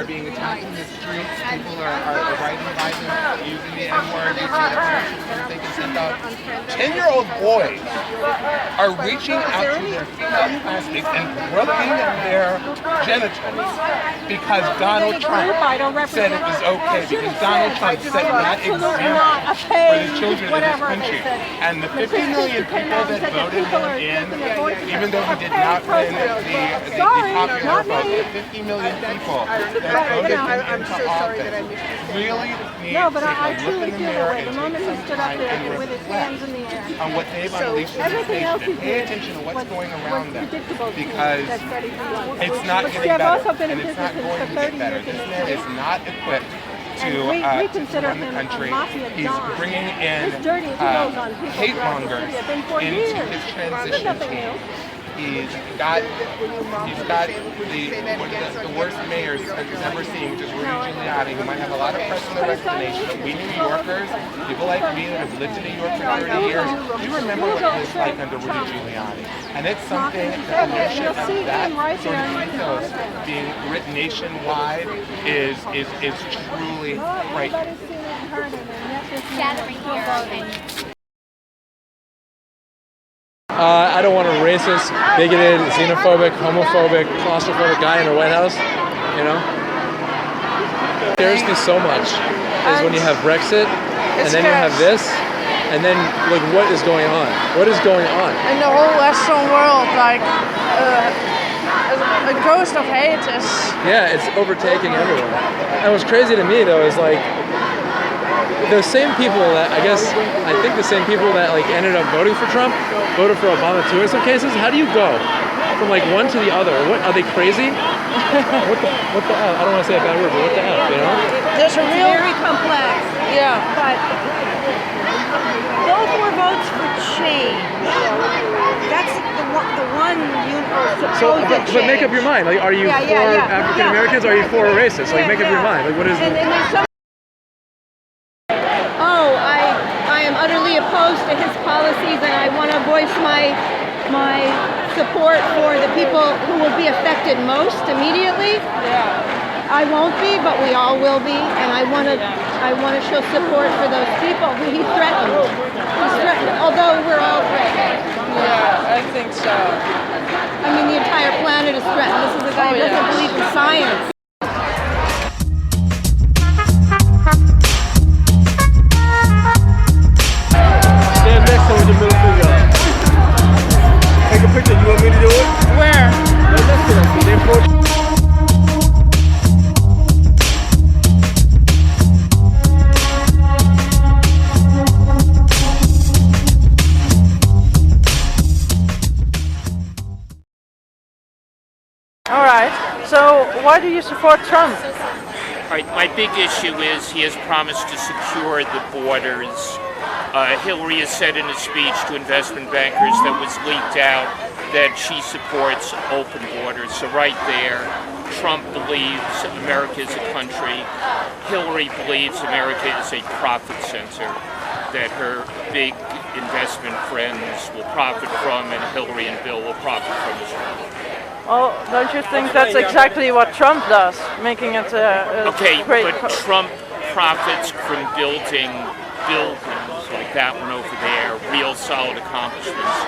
are being attacked in the streets. People are writing by them, using the N-word, using the that they can send out. 10-year-old boys are reaching out to their female classmates and groping their genitals because Donald Trump said it was okay, because Donald Trump set that example for the children of this country. And the 50 million people that voted him in, even though he did not win the popular vote, the 50 million people that voted him into office really need to take a look in the mirror and take some time and reflect on what they've unleashed in this nation and pay attention to what's going around them, because it's not getting better and it's not going to get better. This man is not equipped to run the country. He's bringing in hate mongers into his transition team. He's got the worst mayors he's ever seen, which is Rudy Giuliani, who might have a lot of press in the rest of the nation. But we New Yorkers, people like me that have lived in New York for 30 years, we remember what it was like under Rudy Giuliani. And it's something that the leadership of that sort of ethos being written nationwide is truly frightening. I don't want a racist, bigoted, xenophobic, homophobic, claustrophobic guy in the White House, you know? What scares me so much is when you have Brexit, and then you have this, and then, like, what is going on? What is going on? In the whole Western world, like, a ghost of hate is... Yeah, it's overtaking everyone. And what's crazy to me, though, is, like, the same people that, I think the same people that like ended up voting for Trump, voted for Obama too in some cases. How do you go from like one to the other? What, are they crazy? What the F? I don't want to say a bad word, but what the F, you know? There's a real... very complex. Yeah. But those were votes for change. That's the one supposed change. But make up your mind. Like, are you for African Americans? Or are you for a racist? Like, make up your mind. Like, what is it? I am utterly opposed to his policies, and I want to voice my support for the people who will be affected most immediately. Yeah. I won't be, but we all will be, and I want to show support for those people who he threatened. He's threatened, although we're all threatened. Yeah, I think so. I mean, the entire planet is threatened. This is a guy who doesn't believe in science. Stand next to the middle finger. Take a picture. You want me to do it? Where? Right next to them. All right. So why do you support Trump? All right. My big issue is he has promised to secure the borders. Hillary has said in a speech to investment bankers that was leaked out that she supports open borders. So right there, Trump believes America is a country. Hillary believes America is a profit center, that her big investment friends will profit from, and Hillary and Bill will profit from as well. Well, don't you think that's exactly what Trump does, making it a great... But Trump profits from building buildings like that one over there, real solid accomplishments.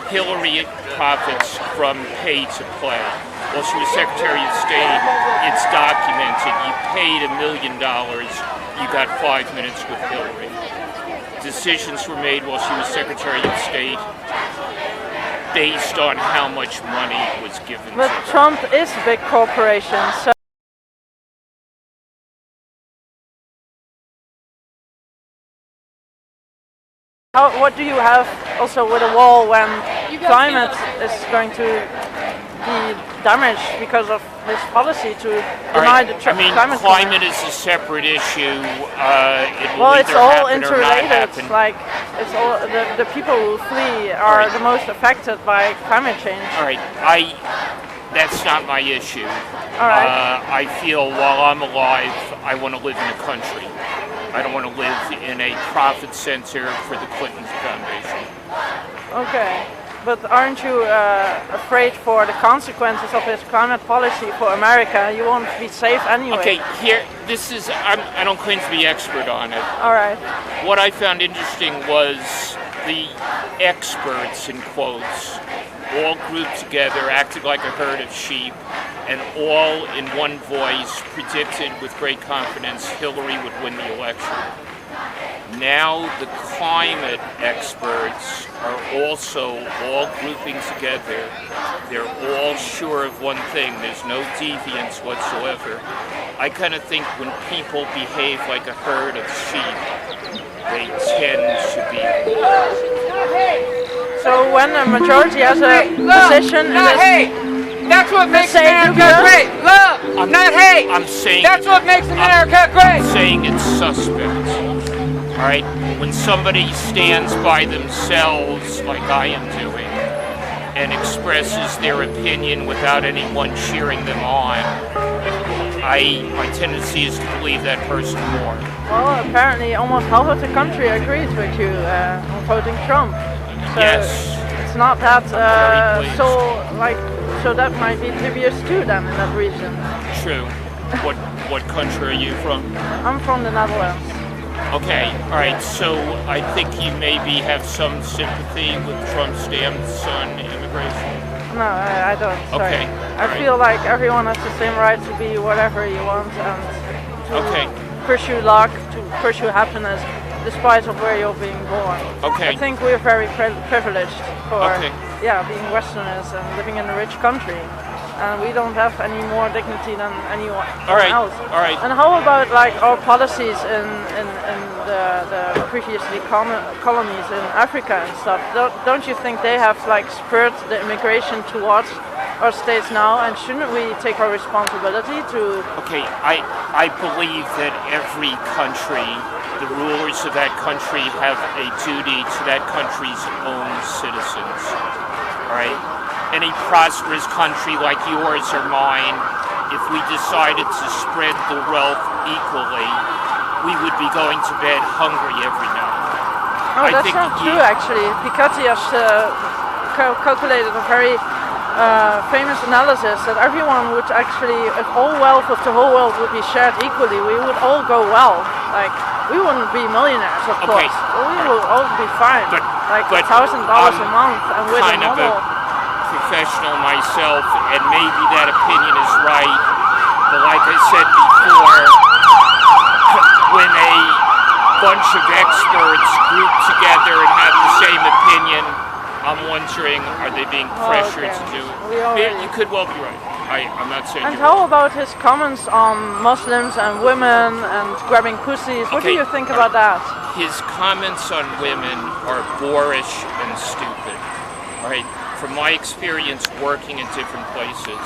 Hillary profits from pay to play. While she was Secretary of State, it's documented. You paid $1 million, you got 5 minutes with Hillary. Decisions were made while she was Secretary of State based on how much money was given But to her. Trump is big corporation, so... What do you have also with a wall when climate is going to be damaged because of his policy to deny the climate? Climate is a separate issue. It's all interrelated. Like, it's all the people who flee are the most affected by climate change. All right, that's not my issue. All right. I feel while I'm alive, I want to live in a country. I don't want to live in a profit center for the Clinton Foundation. Okay. But aren't you afraid for the consequences of his climate policy for America? You won't be safe anyway. Okay, here, this is, I don't claim to be expert on it. All right. What I found interesting was the experts, in quotes, all grouped together, acted like a herd of sheep, and all in one voice predicted with great confidence Hillary would win the election. Now the climate experts are also all grouping together. They're all sure of one thing. There's no deviance whatsoever. I kind of think when people behave like a herd of sheep, they tend to be. So when a majority has a position in this, that's what makes say America great. Love, not hate. I'm saying That's what makes America great. I'm saying it's suspect. All right, when somebody stands by themselves, like I am doing, and expresses their opinion without anyone cheering them on, my tendency is to believe that person more. well, apparently almost half of the country agrees with you on voting Trump. So Yes. it's not that Very pleased. so that might be dubious too then in that region. True. What country are you from? I'm from the Netherlands. Okay, all right. So I think you maybe have some sympathy with Trump's stance on immigration. No, I don't. Sorry. Okay, I alright. feel like everyone has the same right to be whatever he wants and to Okay. pursue luck, to pursue happiness, despite of where you're being born. Okay. I think we're very privileged for Okay. being Westerners and living in a rich country. And we don't have any more dignity than anyone All right. else. All right. And how about like our policies in the previously colonies in Africa and stuff? Don't you think they have like spurred the immigration towards our states now? And shouldn't we take our responsibility to? Okay, I believe that every country, the rulers of that country have a duty to that country's own citizens. All right? Any prosperous country like yours or mine, if we decided to spread the wealth equally, we would be going to bed hungry every night. Oh, that's not true actually. Piketty has calculated a very famous analysis that everyone would actually, if all wealth of the whole world would be shared equally, we would all go well. Like, we wouldn't be millionaires, of Okay. course. But we would all be fine. Like but $1,000 a month, and with a kind of normal. professional myself, and maybe that opinion is right, but like I said before, when a bunch of experts group together and have the same opinion, I'm wondering, are they being pressured to do it? You could well be right. I'm not saying And you're how about his comments on Muslims and women and grabbing pussies? What do Okay. you think about that? His comments on women are boorish and stupid. All right. From my experience working in different places,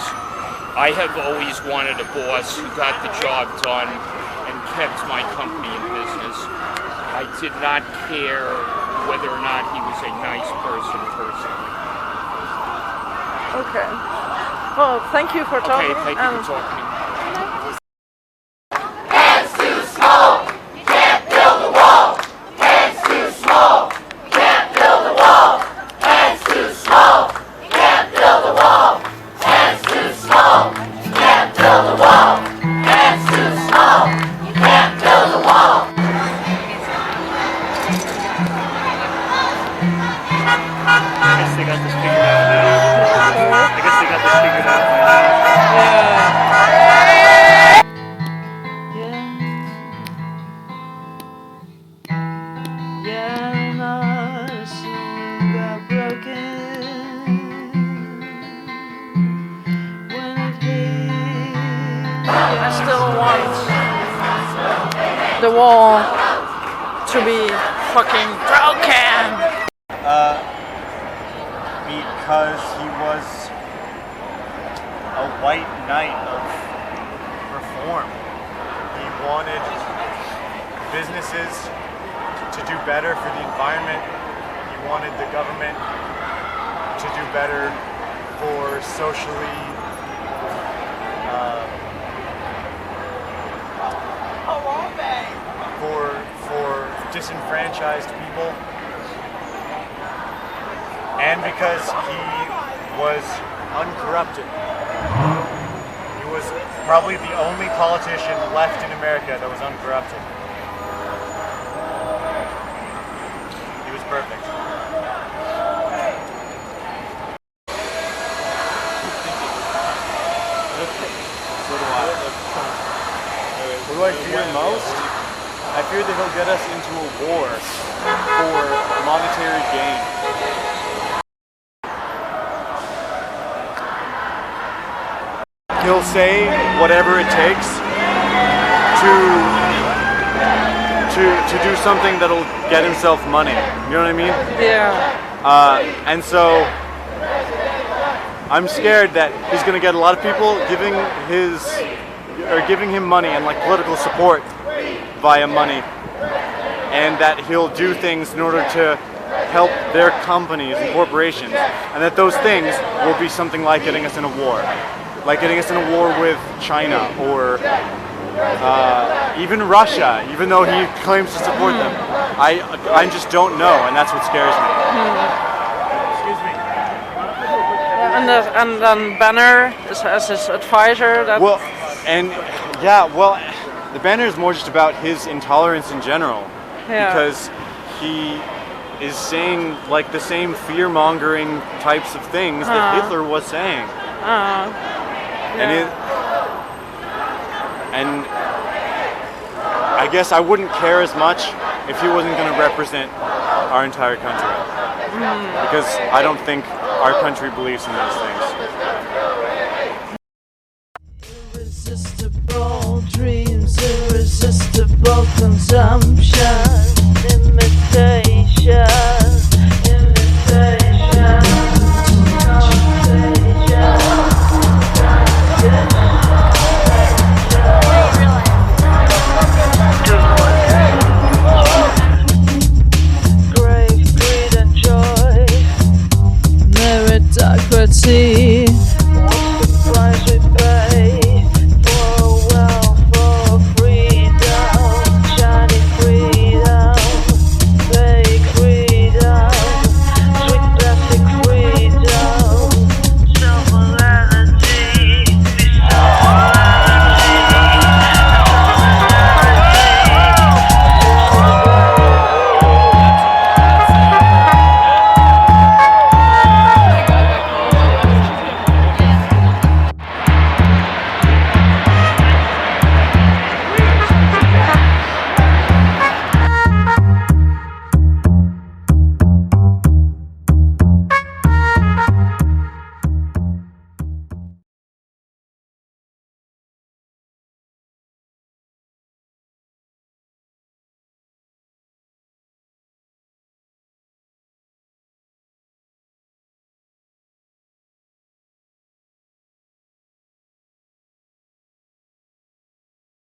I have always wanted a boss who got the job done and kept my company in business. I did not care whether or not he was a nice person personally. Okay. Well, thank you for talking. Okay, thank you for talking. I still want the wall to be fucking broken. Because he was a white knight of reform. He wanted businesses to do better for the environment. He wanted the government to do better for socially for disenfranchised people. and because he was uncorrupted. He was probably the only politician left in America that was uncorrupted. He was perfect. What do I fear most? I fear that he'll get us into a war for monetary gain. He'll say whatever it takes to do something that'll get himself money. You know what I mean? Yeah. And so I'm scared that he's going to get a lot of people giving him money and like political support via money, and that he'll do things in order to help their companies and corporations, and that those things will be something like getting us in a war, like getting us in a war with China or even Russia, even though he claims to support them. I just don't know, and that's what scares me. Excuse me. And then Banner as his advisor. Well, the banner is more just about his intolerance in general, because he is saying like the same fear-mongering types of things that Hitler was saying. And I guess I wouldn't care as much if he wasn't going to represent our entire country, because I don't think our country believes in those things. Irresistible dreams, irresistible consumption.